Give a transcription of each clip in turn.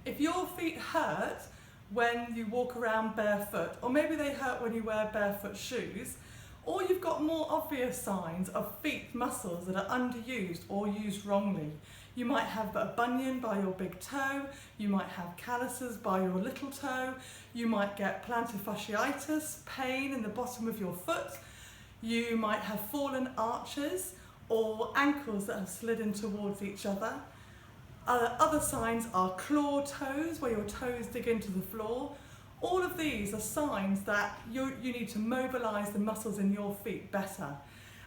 If your feet hurt when you walk around barefoot, or maybe they hurt when you wear barefoot shoes, or you've got more obvious signs of feet muscles that are underused or used wrongly. You might have a bunion by your big toe, you might have calluses by your little toe, you might get plantar fasciitis, pain in the bottom of your foot, you might have fallen arches or ankles that have slid in towards each other. Other signs are claw toes, where your toes dig into the floor. All of these are signs that you need to mobilise the muscles in your feet better.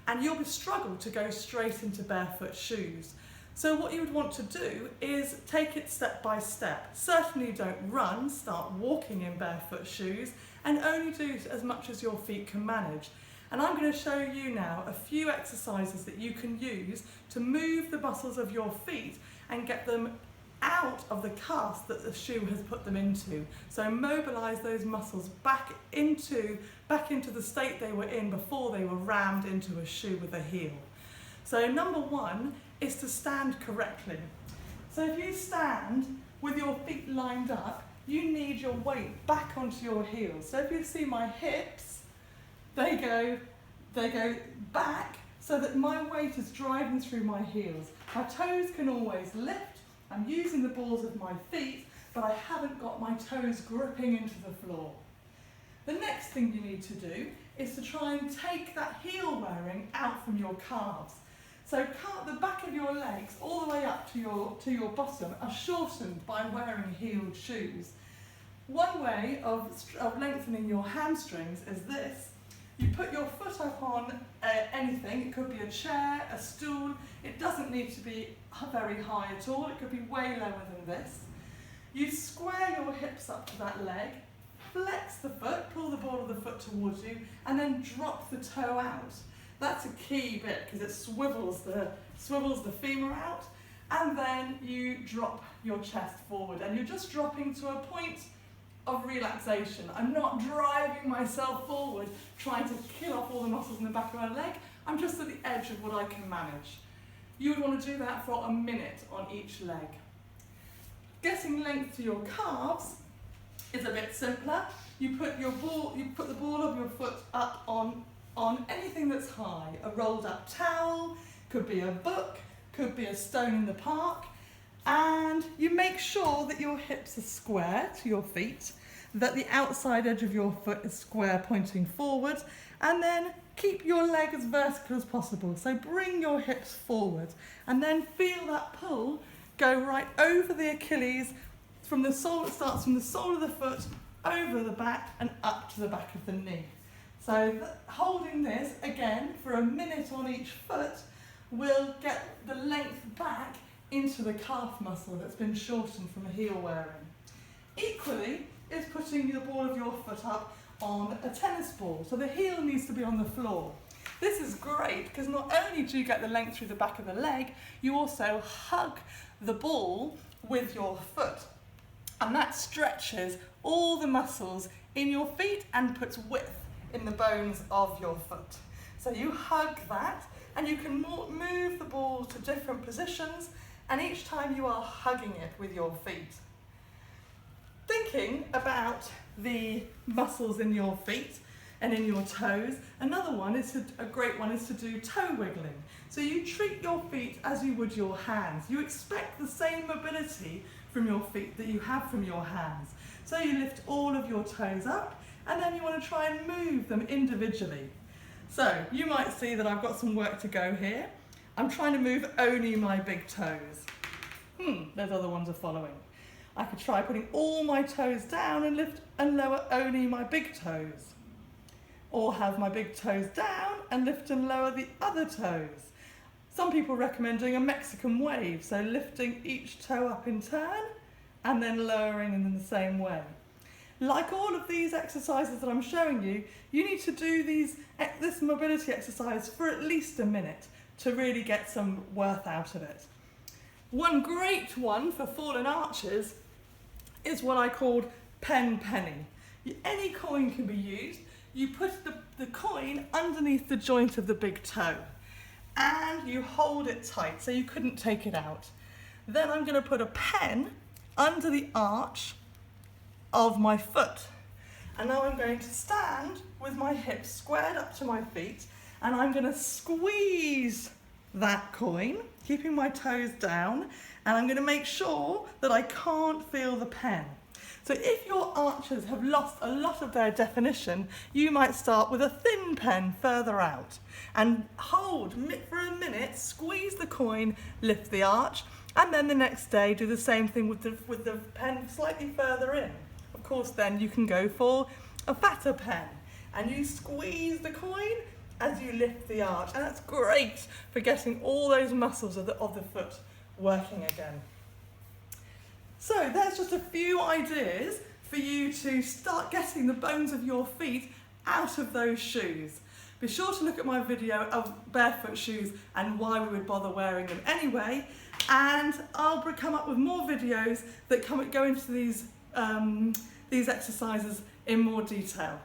And you'll struggle to go straight into barefoot shoes. So what you would want to do is take it step by step. Certainly don't run, start walking in barefoot shoes, and only do as much as your feet can manage. And I'm going to show you now a few exercises that you can use to move the muscles of your feet and get them out of the cast that the shoe has put them into. So mobilise those muscles back into the state they were in before they were rammed into a shoe with a heel. So number one is to stand correctly. So if you stand with your feet lined up, you need your weight back onto your heels. So if you see my hips, they go back so that my weight is driving through my heels. My toes can always lift. I'm using the balls of my feet, but I haven't got my toes gripping into the floor. The next thing you need to do is to try and take that heel wearing out from your calves. So the back of your legs all the way up to your bottom are shortened by wearing heeled shoes. One way of lengthening your hamstrings is this. You put your foot up on anything. It could be a chair, a stool. It doesn't need to be very high at all. It could be way lower than this. You square your hips up to that leg, flex the foot, pull the ball of the foot towards you, and then drop the toe out. That's a key bit because it swivels the femur out, and then you drop your chest forward, and you're just dropping to a point of relaxation. I'm not driving myself forward, trying to kill off all the muscles in the back of my leg. I'm just at the edge of what I can manage. You would want to do that for a minute on each leg. Getting length to your calves is a bit simpler. You put the ball of your foot up on anything that's high. A rolled up towel, could be a book, could be a stone in the park. And you make sure that your hips are square to your feet, that the outside edge of your foot is square pointing forward, and then keep your leg as vertical as possible. So bring your hips forward and then feel that pull go right over the Achilles from the sole. It starts from the sole of the foot over the back and up to the back of the knee. So holding this again for a minute on each foot will get the length back into the calf muscle that's been shortened from a heel wearing. Equally is putting the ball of your foot up on a tennis ball, so the heel needs to be on the floor. This is great because not only do you get the length through the back of the leg, you also hug the ball with your foot, and that stretches all the muscles in your feet and puts width in the bones of your foot. So you hug that, and you can move the ball to different positions, and each time you are hugging it with your feet. Thinking about the muscles in your feet and in your toes, a great one is to do toe wiggling. So you treat your feet as you would your hands. You expect the same mobility from your feet that you have from your hands. So you lift all of your toes up, and then you want to try and move them individually. So you might see that I've got some work to go here. I'm trying to move only my big toes. Those other ones are following. I could try putting all my toes down and lift and lower only my big toes. Or have my big toes down and lift and lower the other toes. Some people recommend doing a Mexican wave, so lifting each toe up in turn and then lowering them in the same way. Like all of these exercises that I'm showing you, you need to do this mobility exercise for at least a minute to really get some worth out of it. One great one for fallen arches is what I called penny. Any coin can be used. You put the coin underneath the joint of the big toe and you hold it tight so you couldn't take it out. Then I'm going to put a pen under the arch of my foot. And now I'm going to stand with my hips squared up to my feet, and I'm going to squeeze that coin, keeping my toes down, and I'm going to make sure that I can't feel the pen. So if your arches have lost a lot of their definition, you might start with a thin pen further out and hold for a minute, squeeze the coin, lift the arch, and then the next day do the same thing with the pen slightly further in. Of course, then you can go for a fatter pen, and you squeeze the coin as you lift the arch, and that's great for getting all those muscles of the foot working again. So there's just a few ideas for you to start getting the bones of your feet out of those shoes. Be sure to look at my video of barefoot shoes and why we would bother wearing them anyway, and I'll come up with more videos that go into these exercises in more detail.